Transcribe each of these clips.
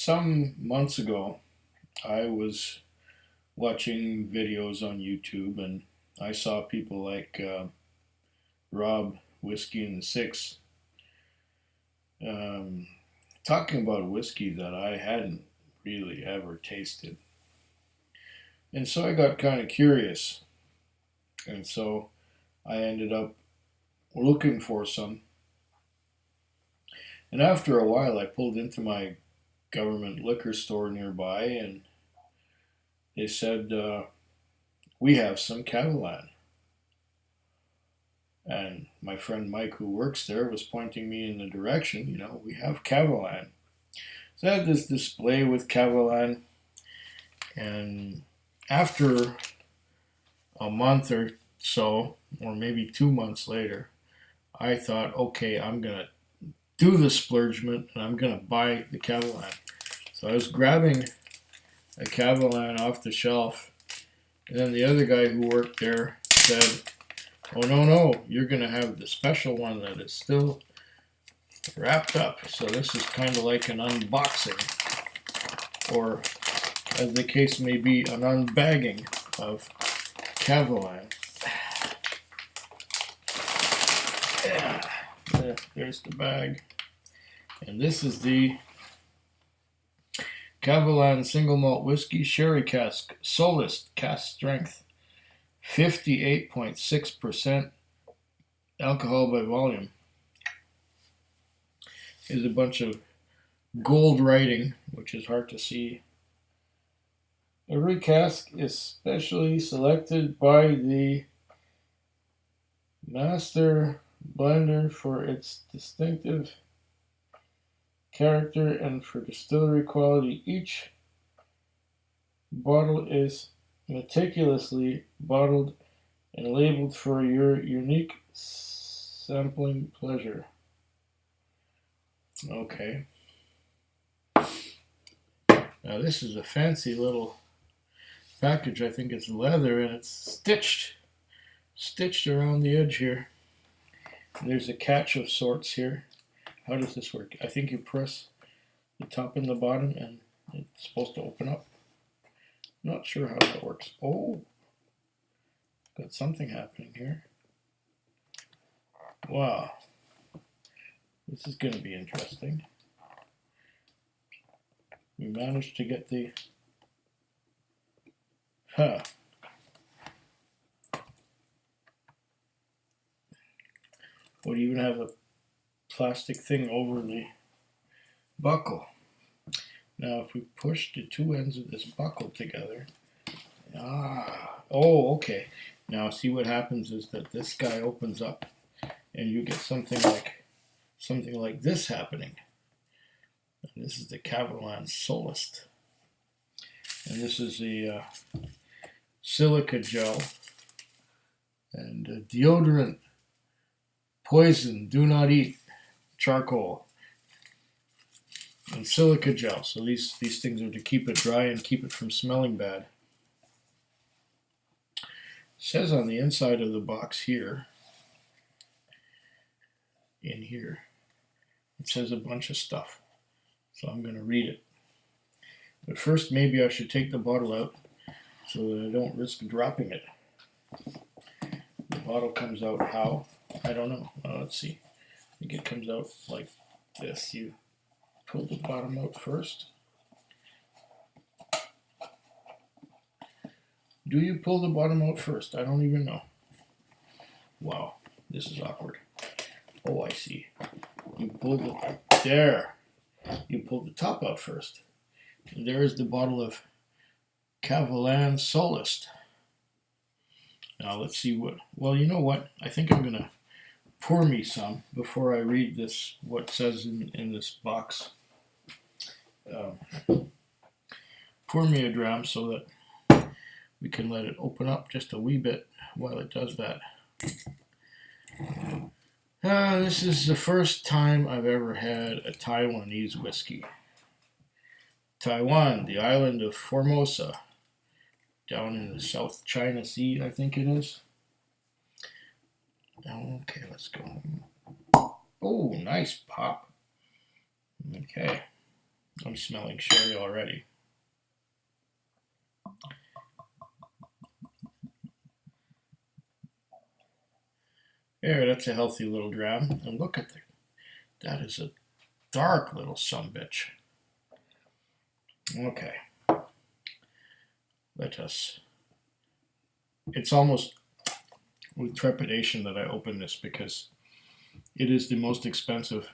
Some months ago, I was watching videos on YouTube and I saw people like Rob Whiskey and the Six um, talking about whiskey that I hadn't really ever tasted. And so I got kind of curious. And so I ended up looking for some. And after a while, I pulled into my government liquor store nearby and they said, we have some Kavalan. And my friend Mike, who works there, was pointing me in the direction, we have Kavalan. So I had this display with Kavalan, and after a month or so, or maybe 2 months later, I thought, okay, I'm going to do the splurgement and I'm going to buy the Kavalan. So I was grabbing a Kavalan off the shelf, and then the other guy who worked there said, oh, no, you're going to have the special one that is still wrapped up. So this is kind of like an unboxing, or as the case may be, an unbagging of Kavalan. Yeah, there's the bag. And this is the Kavalan Single Malt Whisky Sherry Cask, Solist, cask strength, 58.6% alcohol by volume. There's a bunch of gold writing, which is hard to see. Every cask is specially selected by the master blender for its distinctive character and for distillery quality. Each bottle is meticulously bottled and labeled for your unique sampling pleasure. Okay. Now this is a fancy little package. I think it's leather and it's stitched around the edge here. There's a catch of sorts here. How does this work? I think you press the top and the bottom and it's supposed to open up. Not sure how that works. Oh, got something happening here. Wow. This is going to be interesting. We managed to get the... Would even have a plastic thing over the buckle. Now if we push the two ends of this buckle together, okay. Now see what happens is that this guy opens up and you get something like this happening. And this is the Kavalan Solist. And this is the silica gel and deodorant, poison, do not eat, charcoal, and silica gel. So these things are to keep it dry and keep it from smelling bad. It says on the inside of the box here, in here, it says a bunch of stuff. So I'm going to read it. But first, maybe I should take the bottle out so that I don't risk dropping it. The bottle comes out how? I don't know. Let's see. I think it comes out like this. You pull the bottom out first. Do you pull the bottom out first? I don't even know. Wow, this is awkward. Oh, I see. You pull You pull the top out first. And there is the bottle of Kavalan Solist. Now let's see well, you know what? I think I'm going to pour me some before I read this, what says in this box. Pour me a dram so that we can let it open up just a wee bit while it does that. This is the first time I've ever had a Taiwanese whiskey. Taiwan, the island of Formosa, down in the South China Sea, I think it is. Okay, let's go. Oh, nice pop. Okay, I'm smelling sherry already. There, that's a healthy little dram. And look at that is a dark little sumbitch. Okay. It's almost with trepidation that I open this because it is the most expensive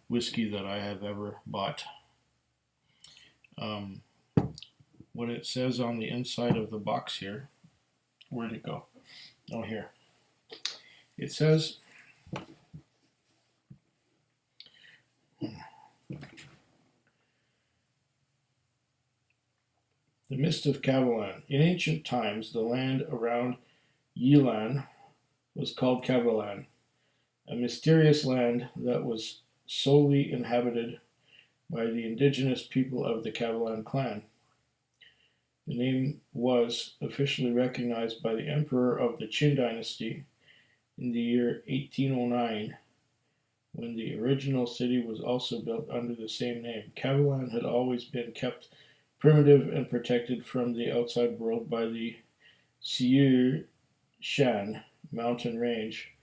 whiskey that I have ever bought. What it says on the inside of the box here, where'd it go? Oh, here. It says, the mist of Kavalan. In ancient times, the land around Yilan was called Kavalan, a mysterious land that was solely inhabited by the indigenous people of the Kavalan clan. The name was officially recognized by the emperor of the Qin dynasty in the year 1809, when the original city was also built under the same name. Kavalan had always been kept primitive and protected from the outside world by the Siu Shan mountain range,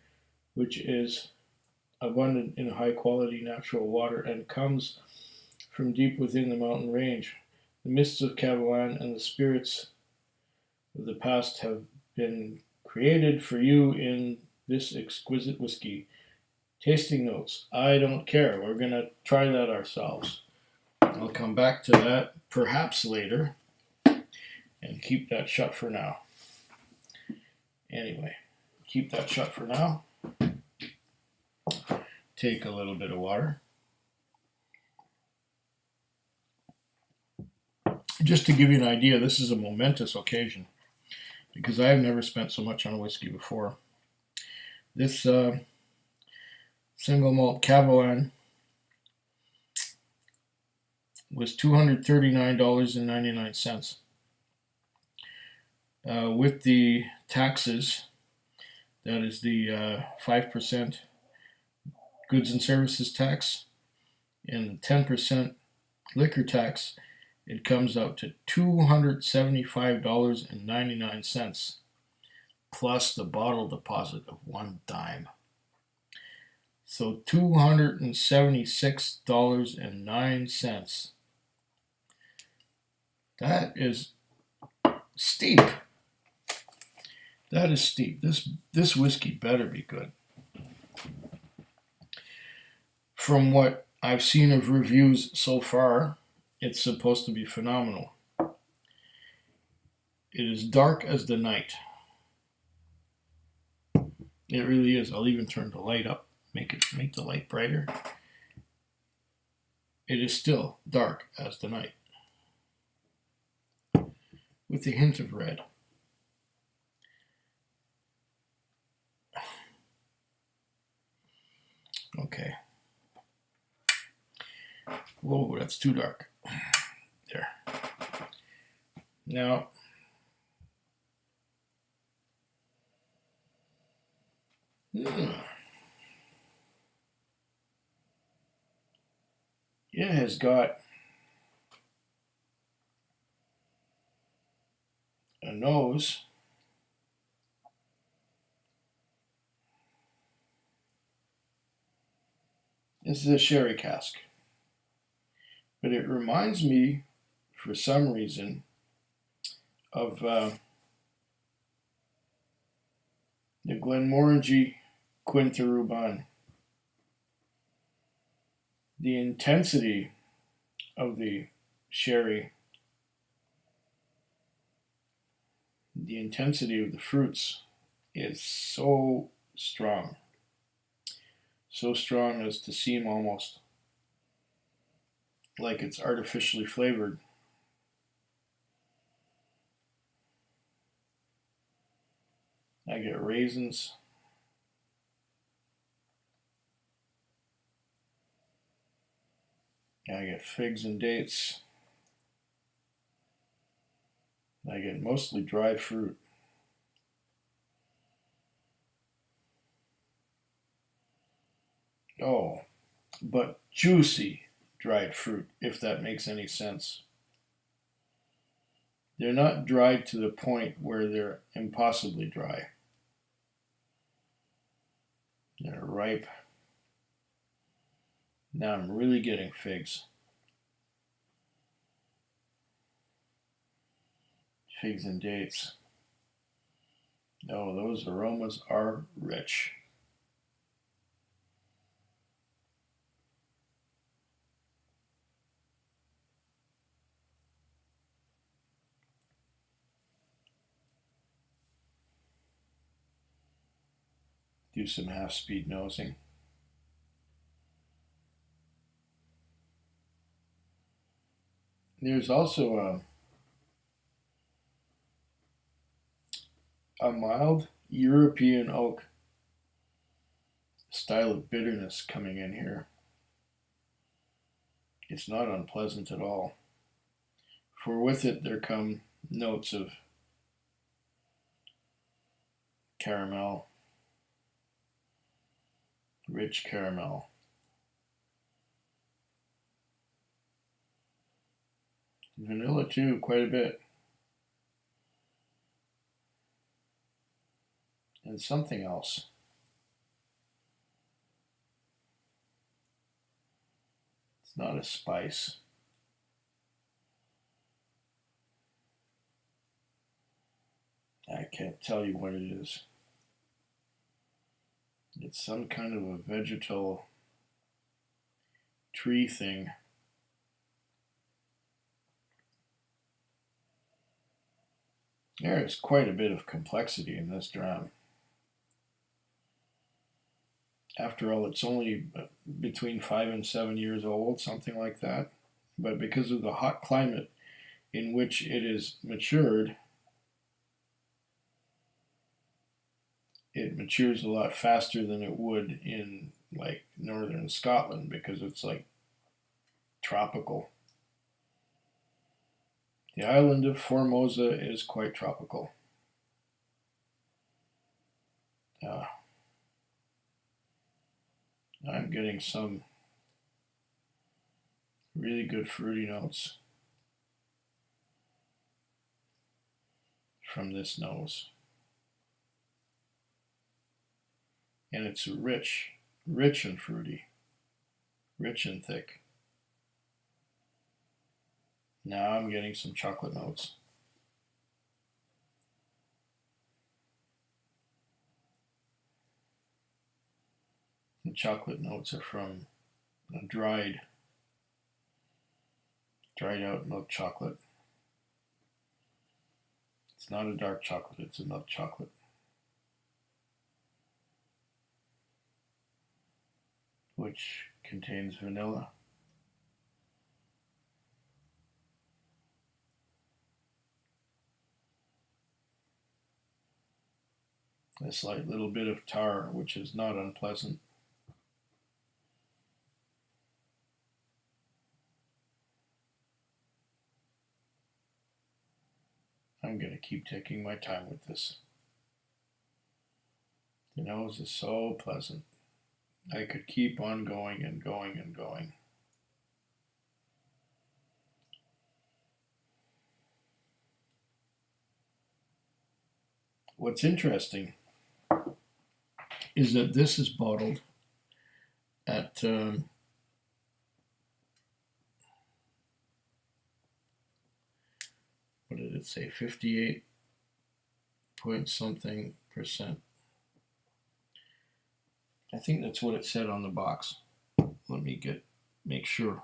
which is abundant in high-quality natural water and comes from deep within the mountain range. The mists of Kavalan and the spirits of the past have been created for you in this exquisite whiskey. Tasting notes. I don't care. We're going to try that ourselves. I'll come back to that perhaps later and keep that shut for now. Anyway, keep that shut for now. Take a little bit of water. Just to give you an idea, this is a momentous occasion because I have never spent so much on whiskey before. This single malt Kavalan was $239.99. With the taxes, that is the 5% goods and services tax and the 10% liquor tax, it comes out to $275.99 plus the bottle deposit of $1. So $276.09. That is steep. That is steep. This whiskey better be good. From what I've seen of reviews so far, it's supposed to be phenomenal. It is dark as the night. It really is. I'll even turn the light up, make the light brighter. It is still dark as the night, with a hint of red. Okay. Whoa, that's too dark. There. Now, it has got a nose. This is a sherry cask. But it reminds me, for some reason, of the Glenmorangie Quintaruban. The intensity of the sherry, the intensity of the fruits is so strong. So strong as to seem almost like it's artificially flavored. I get raisins. I get figs and dates. I get mostly dried fruit. Oh, but juicy dried fruit, if that makes any sense. They're not dried to the point where they're impossibly dry. They're ripe. Now I'm really getting figs. Figs and dates. Oh, those aromas are rich. Do some half-speed nosing. There's also a mild European oak style of bitterness coming in here. It's not unpleasant at all. For with it there come notes of caramel, rich caramel. Vanilla too, quite a bit. And something else. It's not a spice. I can't tell you what it is. It's some kind of a vegetal tree thing. There is quite a bit of complexity in this dram. After all, it's only between 5 and 7 years old, something like that. But because of the hot climate in which it is matured, it matures a lot faster than it would in like northern Scotland because it's like tropical. The island of Formosa is quite tropical. I'm getting some really good fruity notes from this nose. And it's rich and fruity, rich and thick. Now I'm getting some chocolate notes. The chocolate notes are from a dried out milk chocolate. It's not a dark chocolate, it's a milk chocolate. Which contains vanilla. A slight little bit of tar, which is not unpleasant. I'm going to keep taking my time with this. The nose is so pleasant. I could keep on going and going and going. What's interesting is that this is bottled at what did it say, 58 point something percent. I think that's what it said on the box. Let me make sure.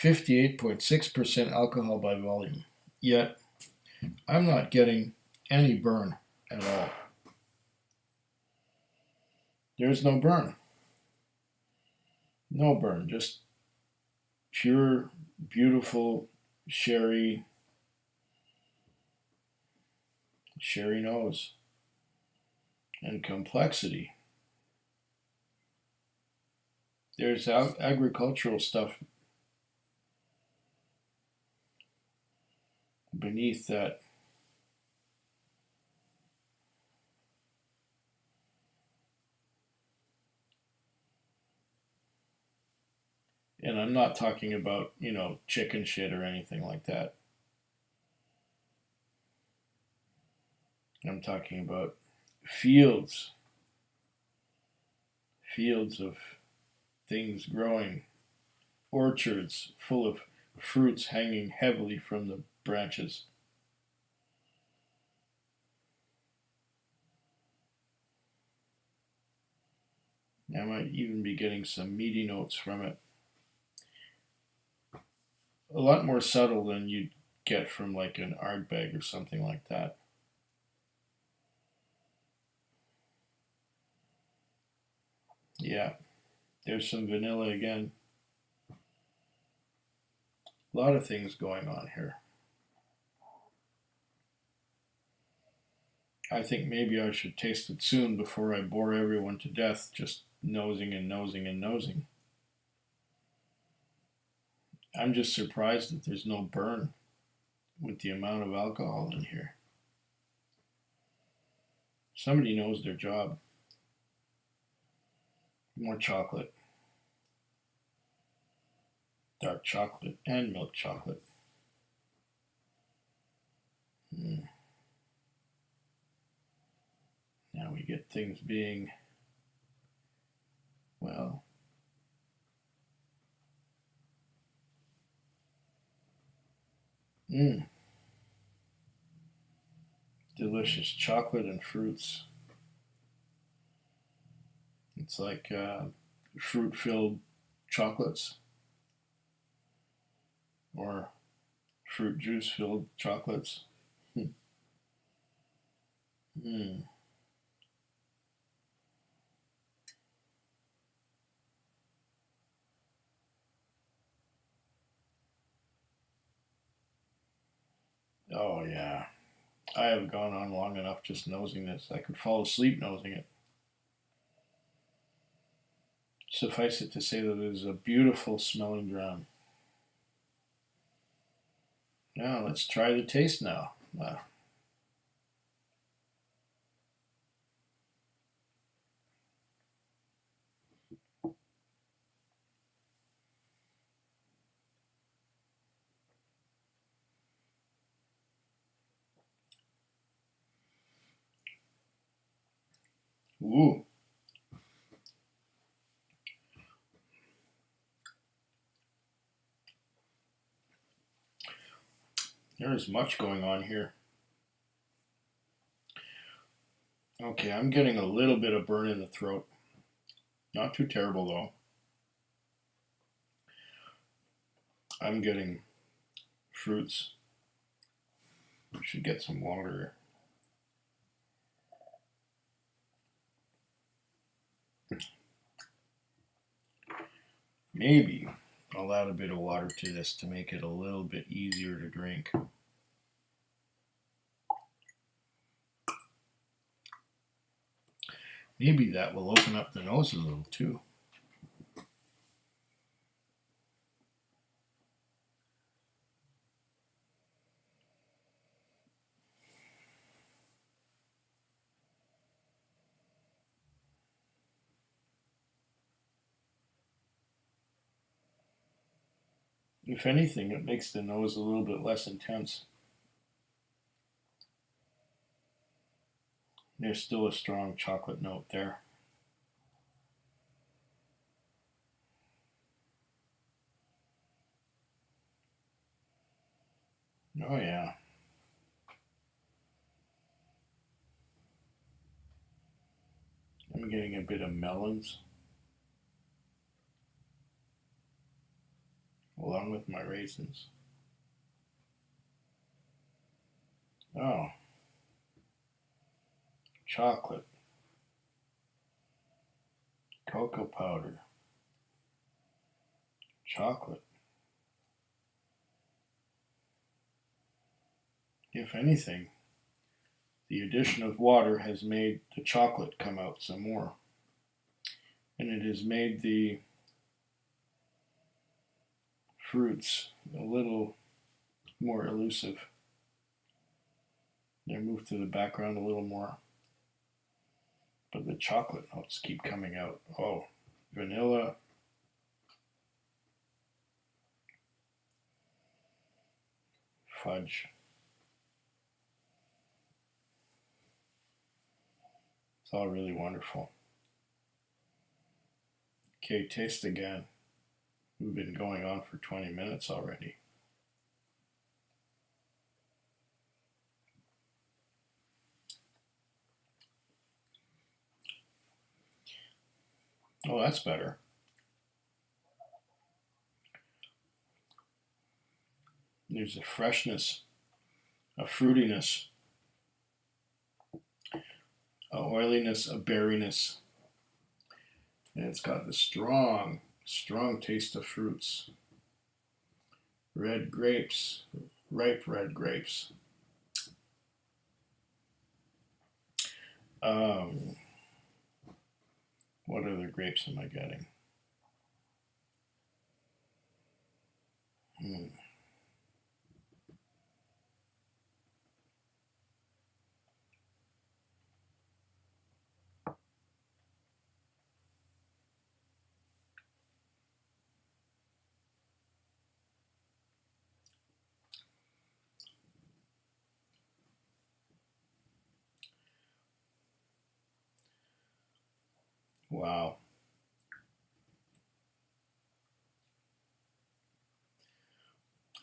58.6% alcohol by volume. Yet I'm not getting any burn at all. There's no burn. No burn, just pure, beautiful sherry nose and complexity. There's agricultural stuff beneath that. And I'm not talking about, chicken shit or anything like that. I'm talking about fields, fields of things growing, orchards full of fruits hanging heavily from the branches. I might even be getting some meaty notes from it. A lot more subtle than you'd get from like an Ardbeg or something like that. Yeah, there's some vanilla again. A lot of things going on here. I think maybe I should taste it soon before I bore everyone to death just nosing and nosing and nosing. I'm just surprised that there's no burn with the amount of alcohol in here. Somebody knows their job. More chocolate. Dark chocolate and milk chocolate. Now we get things being, well, delicious chocolate and fruits. It's like fruit-filled chocolates or fruit juice-filled chocolates. Mm. Oh yeah, I have gone on long enough just nosing this. I could fall asleep nosing it. Suffice it to say that it is a beautiful smelling dram. Now let's try the taste now. Ooh. There is much going on here. Okay, I'm getting a little bit of burn in the throat. Not too terrible though. I'm getting fruits. I should get some water. Maybe I'll add a bit of water to this to make it a little bit easier to drink. Maybe that will open up the nose a little too. If anything, it makes the nose a little bit less intense. There's still a strong chocolate note there. Oh yeah. I'm getting a bit of melons along with my raisins. Oh, chocolate, cocoa powder, chocolate. If anything, the addition of water has made the chocolate come out some more. And it has made the fruits a little more elusive. They move to the background a little more. But the chocolate notes keep coming out. Oh, vanilla, fudge. It's all really wonderful. Okay, taste again. We've been going on for 20 minutes already. Oh, that's better. There's a freshness, a fruitiness, a oiliness, a berryness. And it's got the strong, strong taste of fruits. Red grapes, ripe red grapes. What other grapes am I getting? Wow.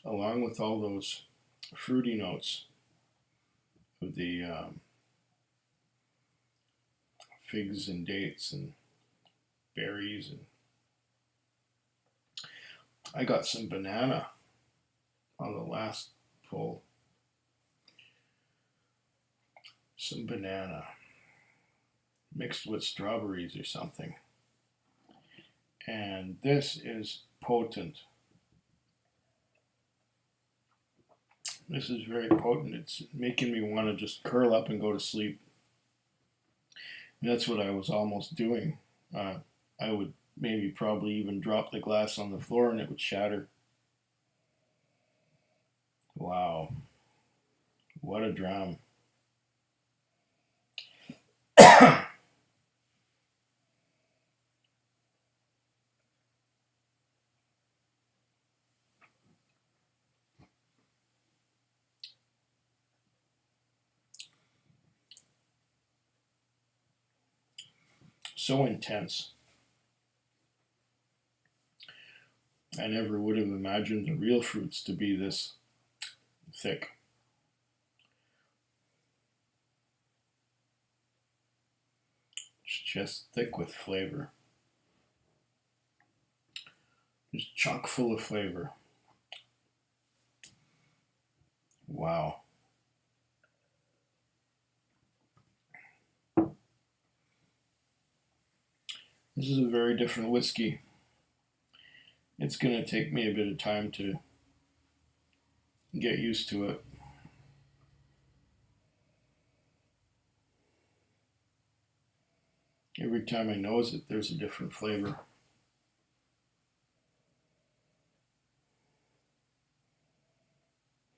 Along with all those fruity notes of the figs and dates and berries, and I got some banana on the last pull. Some banana mixed with strawberries or something. And this is potent. This is very potent. It's making me want to just curl up and go to sleep. And that's what I was almost doing. I would maybe probably even drop the glass on the floor and it would shatter. Wow. What a dram. So intense. I never would have imagined the real fruits to be this thick. It's just thick with flavor. Just chock full of flavor. Wow. This is a very different whiskey. It's going to take me a bit of time to get used to it. Every time I nose it, there's a different flavor.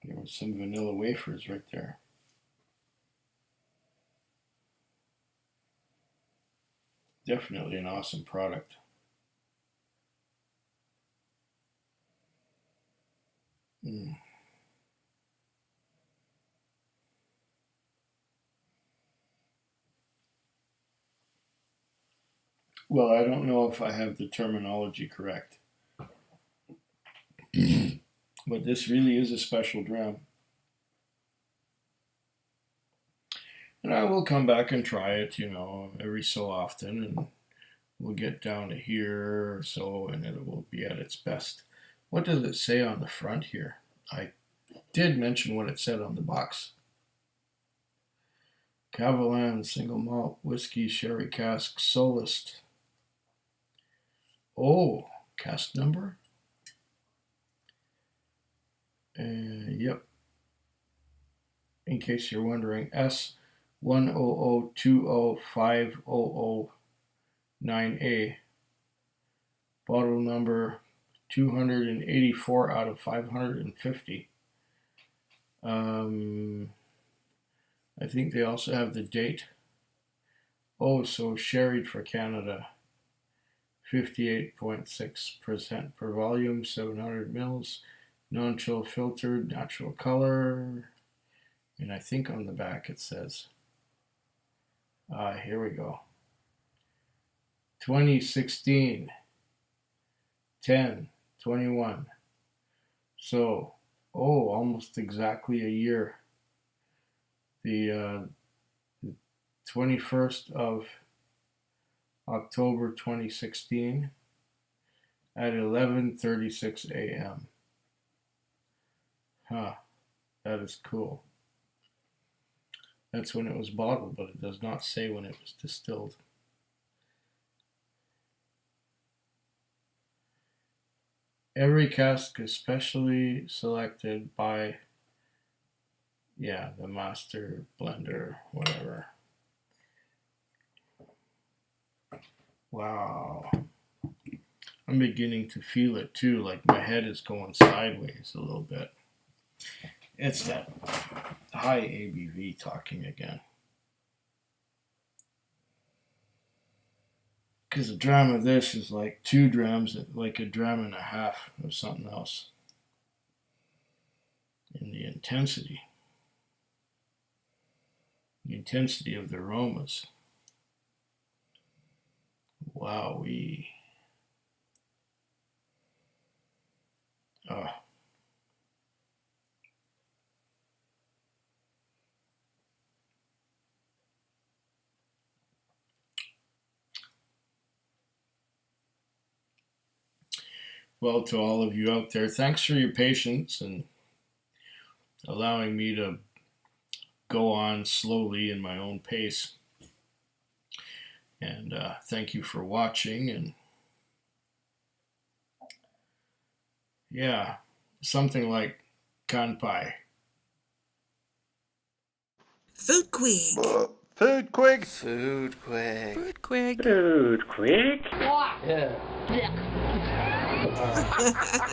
There was some vanilla wafers right there. Definitely an awesome product. Well, I don't know if I have the terminology correct. But this really is a special dram. And I will come back and try it, every so often, and we'll get down to here or so, and it will be at its best. What does it say on the front here? I did mention what it said on the box. Kavalan single malt whiskey sherry cask Solist. Oh, cask number? Yep. In case you're wondering, S100205009A. Bottle number 284 out of 550. I think they also have the date. Oh, so sherried for Canada. 58.6% per volume, 700 mils, non-chill filtered, natural color. And I think on the back it says, here we go. 2016, 10/21. So, almost exactly a year. The 21st of October 2016 at 11:36 a.m. Huh, that is cool. That's when it was bottled, but it does not say when it was distilled. Every cask is specially selected by, the master blender, whatever. Wow. I'm beginning to feel it too, like my head is going sideways a little bit. It's that high ABV talking again. Because a dram of this is like 2 drams, like a dram and a half of something else. In the intensity of the aromas. Wowee. Well, to all of you out there, thanks for your patience and allowing me to go on slowly in my own pace. And thank you for watching. And something like kanpai. Food Quig. Food Quig. Food Quig. Food Quig. Food Quig. Yeah.